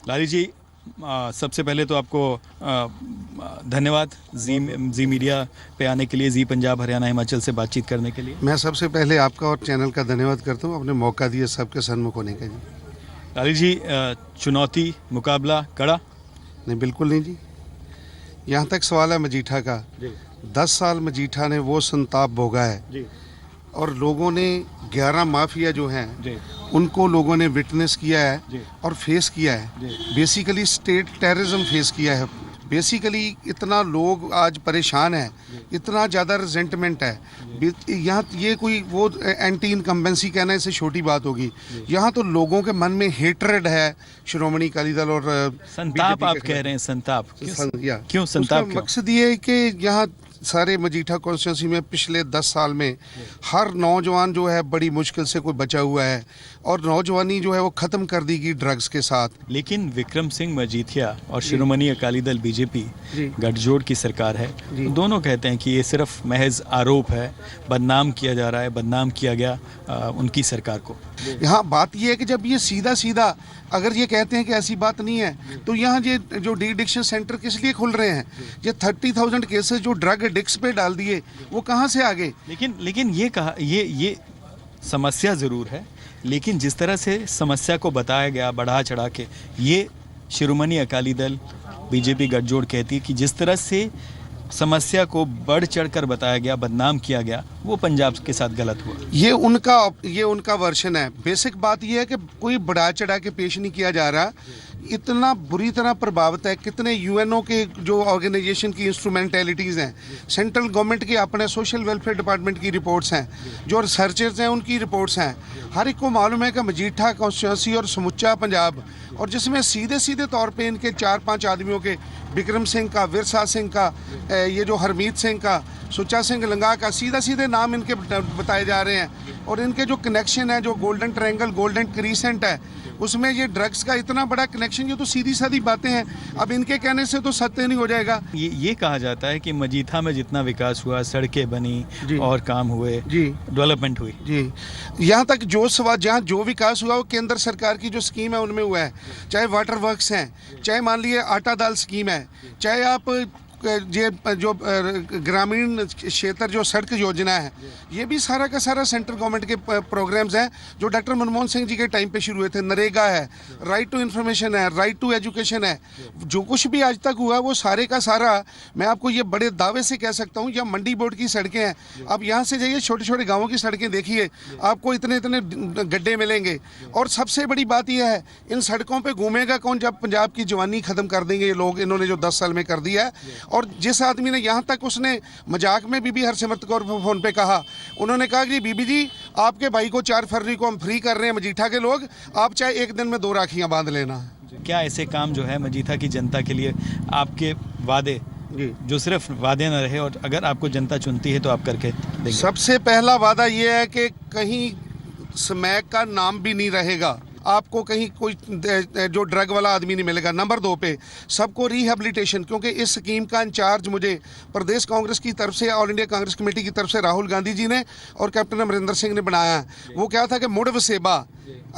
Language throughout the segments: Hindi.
लाली जी, सबसे पहले तो आपको धन्यवाद जी मीडिया पे आने के लिए, जी पंजाब हरियाणा हिमाचल से बातचीत करने के लिए। मैं सबसे पहले आपका और चैनल का धन्यवाद करता हूँ, आपने मौका दिया सबके सन्मुख होने का जी। लाली जी, चुनौती मुकाबला कड़ा? नहीं, बिल्कुल नहीं जी। यहाँ तक सवाल है मजीठा का। 10 साल मजीठा ने वो संताप भोगा है जी। और लोगों ने 11 माफिया जो हैं जी। उनको लोगों ने विटनेस किया है जी। और फेस किया है। बेसिकली स्टेट टेररिज्म फेस किया है। बेसिकली इतना लोग आज परेशान है, इतना ज़्यादा रिजेंटमेंट है। यहाँ ये कोई वो एंटी इनकम्बेंसी कहना इससे छोटी बात होगी। यहाँ तो लोगों के मन में हेट्रेड है श्रोमणी अकाली दल और संताप आप कह रहे हैं, संताप क्यों संताप? उसका मकसद ये है कि यहाँ सारे मजीठा कॉन्स्टिट्यूंसी में पिछले 10 साल में हर नौजवान जो है बड़ी मुश्किल से कोई बचा हुआ है और नौजवानी जो है वो ख़त्म कर दी गई ड्रग्स के साथ। लेकिन विक्रम सिंह मजीठिया और शिरोमणि अकाली दल बीजेपी गठजोड़ की सरकार है, दोनों कहते हैं कि ये सिर्फ महज आरोप है, बदनाम किया जा रहा है, बदनाम किया गया उनकी सरकार को। यहाँ बात ये है कि जब ये सीधा सीधा अगर ये कहते हैं कि ऐसी बात नहीं है, तो यहाँ ये जो डी एडिक्शन सेंटर किस लिए खुल रहे हैं? ये 30,000 केसेस जो ड्रग एडिक्ट्स पे डाल दिए, वो कहाँ से आ गए? लेकिन ये कहा, ये समस्या ज़रूर है, लेकिन जिस तरह से समस्या को बताया गया बढ़ा चढ़ा के, ये शिरोमणि अकाली दल बीजेपी गठजोड़ कहती है कि जिस तरह से समस्या को बढ़ चढ़कर बताया गया, बदनाम किया गया, वो पंजाब के साथ गलत हुआ। ये उनका वर्शन है। बेसिक बात ये है कि कोई बढ़ा चढ़ा के पेश नहीं किया जा रहा। इतना बुरी तरह प्रभावित है। कितने यूएनओ के जो ऑर्गेनाइजेशन की इंस्ट्रूमेंटलिटीज़ हैं, सेंट्रल गवर्नमेंट के अपने सोशल वेलफेयर डिपार्टमेंट की रिपोर्ट्स हैं, जो रिसर्चर्स हैं उनकी रिपोर्ट्स हैं। हर एक को मालूम है कि मजीठा कॉन्स्टिट्यूंसी और समूचा पंजाब, और जिसमें सीधे सीधे तौर पे इनके 4-5 आदमियों के, विक्रम सिंह का, विरसा सिंह का, ये जो हरमीत सिंह का, सुच्चा सिंह लंगा का, सीधा सीधे नाम इनके बताए जा रहे हैं। और इनके जो कनेक्शन है, जो गोल्डन ट्रायंगल, गोल्डन क्रीसेंट है, उसमें ये ड्रग्स का इतना बड़ा कनेक्शन, ये तो सीधी सादी बातें हैं। अब इनके कहने से तो सत्य नहीं हो जाएगा। ये कहा जाता है कि मजीठा में जितना विकास हुआ, सड़कें बनी और काम हुए, डेवलपमेंट हुई जी, यहाँ तक जो सवाल, जहाँ जो विकास हुआ वो केंद्र सरकार की जो स्कीम है उनमें हुआ है। चाहे वाटर वर्क्स हैं, चाहे मान लीजिए आटा दाल स्कीम है, चाहे आप ये जो ग्रामीण क्षेत्र जो सड़क योजना है, ये भी सारा का सारा सेंट्रल गवर्नमेंट के प्रोग्राम्स हैं जो डॉक्टर मनमोहन सिंह जी के टाइम पे शुरू हुए थे। नरेगा है, राइट टू इन्फॉर्मेशन है, राइट टू एजुकेशन है, जो कुछ भी आज तक हुआ वो सारे का सारा मैं आपको ये बड़े दावे से कह सकता हूँ। या मंडी बोर्ड की सड़कें हैं, अब यहाँ से जाइए छोटे छोटे गाँवों की सड़कें देखिए, आपको इतने इतने गड्ढे मिलेंगे। और सबसे बड़ी बात यह है, इन सड़कों पर घूमेगा कौन जब पंजाब की जवानी ख़त्म कर देंगे ये लोग, इन्होंने जो 10 साल में कर दिया है। और जिस आदमी ने यहाँ तक, उसने मजाक में बीबी हरसिमरत कौर फोन पे कहा, उन्होंने कहा कि बीबी जी आपके भाई को 4 फरवरी को हम फ्री कर रहे हैं मजीठा के लोग, आप चाहे एक दिन में 2 राखियाँ बांध लेना। क्या ऐसे काम जो है मजीठा की जनता के लिए आपके वादे जो सिर्फ वादे न रहे, और अगर आपको जनता चुनती है तो आप करके देंगे? सबसे पहला वादा ये है कि कहीं स्मैक का नाम भी नहीं रहेगा, आपको कहीं कोई जो ड्रग वाला आदमी नहीं मिलेगा। नंबर 2 पे सबको रिहेबिलिटेशन, क्योंकि इस स्कीम का इंचार्ज मुझे प्रदेश कांग्रेस की तरफ से, ऑल इंडिया कांग्रेस कमेटी की तरफ से राहुल गांधी जी ने और कैप्टन अमरिंदर सिंह ने बनाया है। वो क्या था कि मुड़ वसेबा,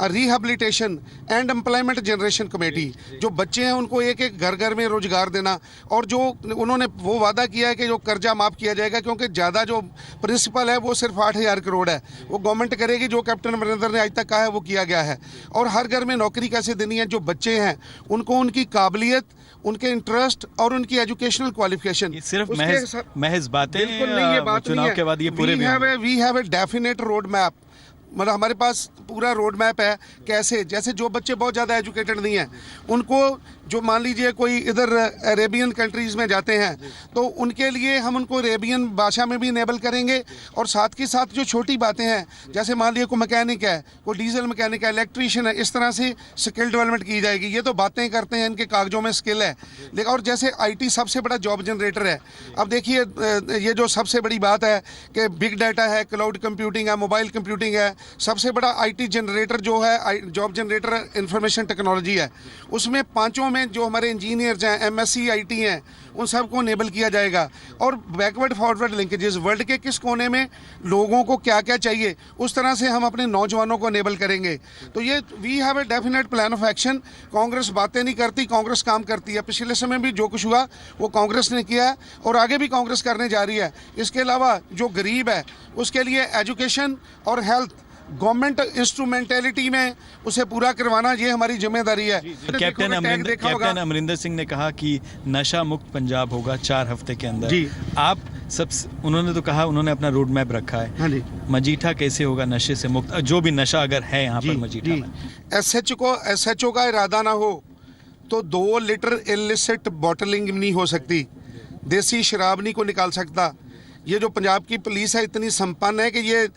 rehabilitation and employment generation committee, जो बच्चे हैं उनको एक एक घर घर में रोजगार देना। और जो उन्होंने वो वादा किया है कि जो कर्जा माफ़ किया जाएगा, क्योंकि ज़्यादा जो प्रिंसिपल है वो सिर्फ 8,000 करोड़ है, वो गवर्नमेंट करेगी। जो कैप्टन अमरिंदर ने आज तक कहा है वो किया गया है। और हर घर में नौकरी कैसे देनी है, जो बच्चे हैं उनको उनकी काबिलियत, उनके इंटरेस्ट और उनकी एजुकेशनल क्वालिफिकेशन, सिर्फ महज बातें, चुनाव के बाद ये पूरे we have a definite road map. मतलब हमारे पास पूरा रोड मैप है कैसे, जैसे जो बच्चे बहुत ज़्यादा एजुकेटेड नहीं हैं उनको, जो मान लीजिए कोई इधर अरेबियन कंट्रीज़ में जाते हैं तो उनके लिए हम उनको अरेबियन भाषा में भी इनेबल करेंगे। और साथ के साथ जो छोटी बातें हैं, जैसे मान लीजिए कोई मैकेनिक है, कोई डीजल मैकेनिक है, इलेक्ट्रीशियन है, इस तरह से स्किल डेवलपमेंट की जाएगी। ये तो बातें करते हैं, इनके कागजों में स्किल है, लेकिन और जैसे IT सबसे बड़ा जॉब जनरेटर है। अब देखिए ये जो सबसे बड़ी बात है कि बिग डाटा है, क्लाउड कंप्यूटिंग है, मोबाइल कंप्यूटिंग है, सबसे बड़ा IT जनरेटर जो है, जॉब जनरेटर इंफॉर्मेशन टेक्नोलॉजी है। उसमें 5 में जो हमारे इंजीनियर्स हैं, एमएससी आईटी हैं, उन सबको इनेबल किया जाएगा। और बैकवर्ड फॉरवर्ड लिंकेजेस, वर्ल्ड के किस कोने में लोगों को क्या क्या चाहिए, उस तरह से हम अपने नौजवानों को इनेबल करेंगे। तो ये we have a definite plan of action. Congress बातें नहीं करती, कांग्रेस काम करती है। पिछले समय भी जो कुछ हुआ वो कांग्रेस ने किया है और आगे भी कांग्रेस करने जा रही है। इसके अलावा जो गरीब है उसके लिए एजुकेशन और हेल्थ गवर्नमेंट इंस्ट्रूमेंटेलिटी में उसे पूरा करवाना, ये हमारी जिम्मेदारी है। कैप्टन अमरिंदर सिंह ने कहा कि नशा मुक्त पंजाब होगा 4 हफ्ते के अंदर जी। आप सब, उन्होंने तो कहा, उन्होंने अपना रोड मैप रखा है। हाँ जी। मजीठा कैसे होगा नशे से मुक्त, जो भी नशा अगर है यहाँ पर मजीठा में? एसएचओ का इरादा ना हो तो 2 लीटर इलिसिट बॉटलिंग नहीं हो सकती, देसी शराब नहीं को निकाल सकता। ये जो पंजाब की पुलिस है इतनी संपन्न है कि ये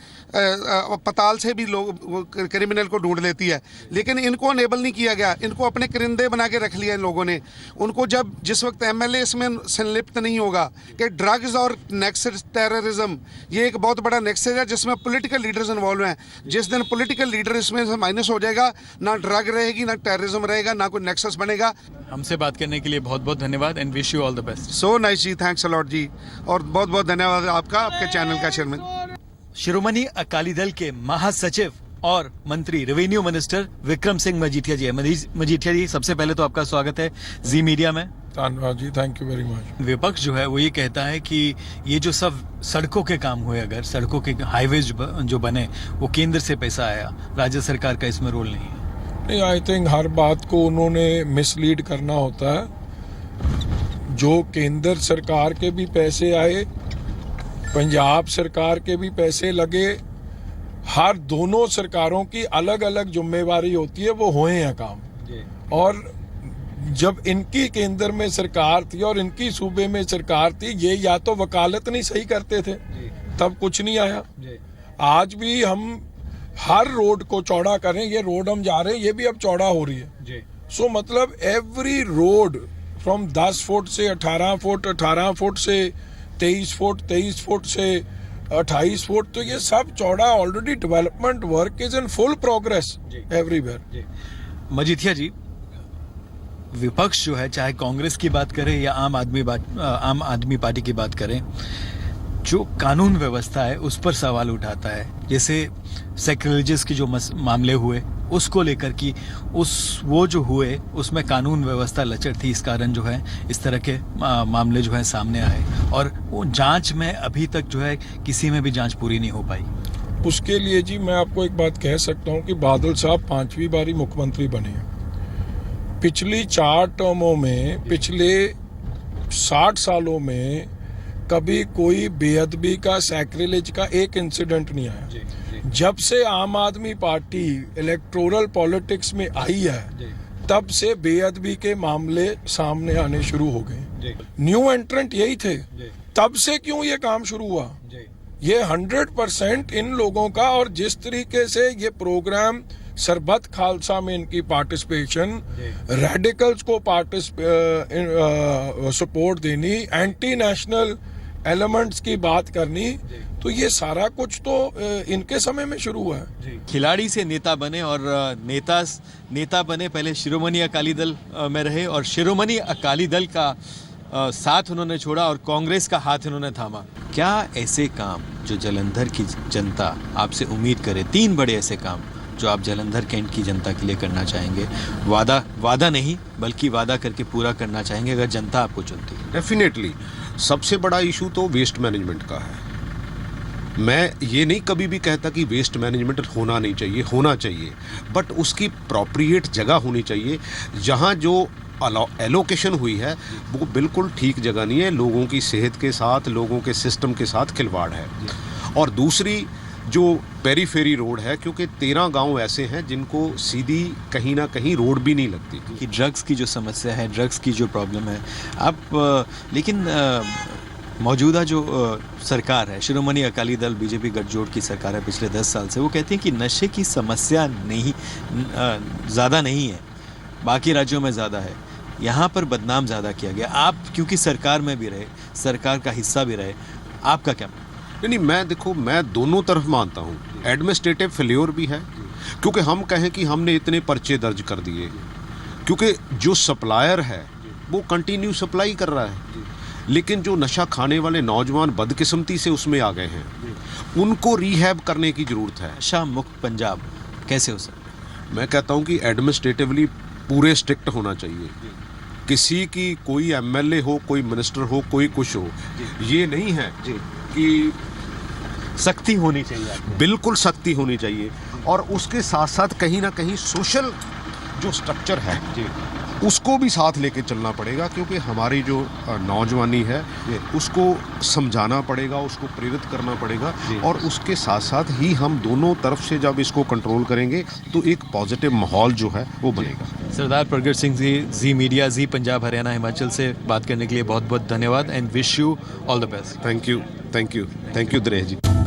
पताल से भी लोग क्रिमिनल को ढूंढ लेती है, लेकिन इनको अनेबल नहीं किया गया। इनको अपने करिंदे बना के रख लिया इन लोगों ने। उनको जब जिस वक्त एमएलए इसमें संलिप्त नहीं होगा कि ड्रग्स और नेक्सस टेररिज्म ये एक बहुत बड़ा नेक्सस है जिसमें पॉलिटिकल लीडर्स इन्वॉल्व हैं। जिस दिन पॉलिटिकल लीडर इसमें से माइनस हो जाएगा, ना ड्रग रहेगी, ना टेररिज्म रहेगा, ना कोई नेक्सस बनेगा। हमसे बात करने के लिए बहुत बहुत धन्यवाद and wish you all the best. So nice जी, थैंक्स अ लॉट जी, और बहुत बहुत धन्यवाद आपका, आपके चैनल का चेयरमैन। शिरोमणि अकाली दल के महासचिव और मंत्री रेवेन्यू मिनिस्टर विक्रम सिंह मजीठिया जी। मजीठिया जी, सबसे पहले तो आपका स्वागत है जी मीडिया में। धन्यवाद जी, थैंक यू वेरी मच। विपक्ष जो है वो ये कहता है कि ये जो सब सड़कों के काम हुए, अगर सड़कों के हाईवेज जो बने वो केंद्र से पैसा आया, राज्य सरकार का इसमें रोल नहीं है। नहीं, आई थिंक हर बात को उन्होंने मिसलीड करना होता है। जो केंद्र सरकार के भी पैसे आए, पंजाब सरकार के भी पैसे लगे, हर दोनों सरकारों की अलग अलग जिम्मेवारी होती है, वो हुए हैं काम। और जब इनकी केंद्र में सरकार थी और इनकी सूबे में सरकार थी, ये या तो वकालत नहीं सही करते थे, तब कुछ नहीं आया। आज भी हम हर रोड को चौड़ा करें, ये रोड हम जा रहे हैं ये भी अब चौड़ा हो रही है। सो मतलब एवरी रोड फ्रॉम 10 फुट से 18 फुट, 18 फुट से 23 फुट, 23 फुट से 28 फुट, तो ये सब चौड़ा already. Development work is in full progress everywhere. Majithia ji, विपक्ष जो है, चाहे कांग्रेस की बात करें या आम आदमी पार्टी की बात करें, जो कानून व्यवस्था है उस पर सवाल उठाता है। जैसे सेक्रेटरीज की जो मामले हुए उसको लेकर कि वो जो हुए उसमें कानून व्यवस्था लचर थी, इस कारण जो है इस तरह के मामले जो है सामने आए, और वो जांच में अभी तक जो है किसी में भी जांच पूरी नहीं हो पाई। उसके लिए जी मैं आपको एक बात कह सकता हूँ कि बादल साहब 5वीं बारी मुख्यमंत्री बने हैं। पिछली 4 टर्मों में, पिछले 60 सालों में कभी कोई बेअदबी का, सैक्रिलेज का एक इंसिडेंट नहीं आया। जब से आम आदमी पार्टी इलेक्टोरल पॉलिटिक्स में आई है, तब से बेअदबी के मामले सामने आने शुरू हो गए। न्यू एंट्रेंट यही थे, तब से क्यों ये काम शुरू हुआ? ये 100% इन लोगों का। और जिस तरीके से ये प्रोग्राम सरबत खालसा में इनकी पार्टिसिपेशन, रेडिकल्स को सपोर्ट देनी, एंटी नेशनल एलिमेंट्स की बात करनी, तो ये सारा कुछ तो इनके समय में शुरू हुआ है। खिलाड़ी से नेता बने और नेता बने, पहले शिरोमणि अकाली दल में रहे और शिरोमणि अकाली दल का साथ उन्होंने छोड़ा और कांग्रेस का हाथ उन्होंने थामा। क्या ऐसे काम जो जालंधर की जनता आपसे उम्मीद करे, 3 बड़े ऐसे काम जो आप जालंधर कैंट की जनता के लिए करना चाहेंगे? वादा नहीं बल्कि वादा करके पूरा करना चाहेंगे अगर जनता आपको चुनती है? डेफिनेटली सबसे बड़ा इशू तो वेस्ट मैनेजमेंट का है। मैं ये नहीं कभी भी कहता कि वेस्ट मैनेजमेंट होना चाहिए, बट उसकी अप्रोप्रिएट जगह होनी चाहिए। जहाँ जो एलोकेशन हुई है वो बिल्कुल ठीक जगह नहीं है, लोगों की सेहत के साथ, लोगों के सिस्टम के साथ खिलवाड़ है। और दूसरी जो पेरीफेरी रोड है, क्योंकि 13 गांव ऐसे हैं जिनको सीधी कहीं ना कहीं रोड भी नहीं लगती। कि ड्रग्स की जो समस्या है, ड्रग्स की जो प्रॉब्लम है, लेकिन मौजूदा जो सरकार है, शिरोमणि अकाली दल बीजेपी गठजोड़ की सरकार है पिछले 10 साल से, वो कहती है कि नशे की समस्या ज़्यादा नहीं है, बाकी राज्यों में ज़्यादा है, यहाँ पर बदनाम ज़्यादा किया गया। आप क्योंकि सरकार में भी रहे, सरकार का हिस्सा भी रहे, आपका क्या? नहीं, मैं दोनों तरफ मानता हूँ। एडमिनिस्ट्रेटिव फेल्योर भी है, क्योंकि हम कहें कि हमने इतने पर्चे दर्ज कर दिए, क्योंकि जो सप्लायर है वो कंटिन्यू सप्लाई कर रहा है, लेकिन जो नशा खाने वाले नौजवान बदकिस्मती से उसमें आ गए हैं, उनको रिहैब करने की ज़रूरत है। नशा मुक्त पंजाब कैसे हो सकता मैं कहता हूँ कि एडमिनिस्ट्रेटिवली पूरे स्ट्रिक्ट होना चाहिए। किसी की कोई एमएलए हो, कोई मिनिस्टर हो, कोई कुछ हो, ये नहीं है कि है? सख्ती होनी चाहिए आपको। बिल्कुल सख्ती होनी चाहिए, और उसके साथ साथ कहीं ना कहीं सोशल जो स्ट्रक्चर है उसको भी साथ लेके चलना पड़ेगा, क्योंकि हमारी जो नौजवानी है उसको समझाना पड़ेगा, उसको प्रेरित करना पड़ेगा, और उसके साथ साथ ही हम दोनों तरफ से जब इसको कंट्रोल करेंगे तो एक पॉजिटिव माहौल जो है वो बनेगा। सरदार प्रगट सिंह जी, जी मीडिया, जी पंजाब हरियाणा हिमाचल से बात करने के लिए बहुत बहुत धन्यवाद and wish you all the best. Thank you Dinesh ji.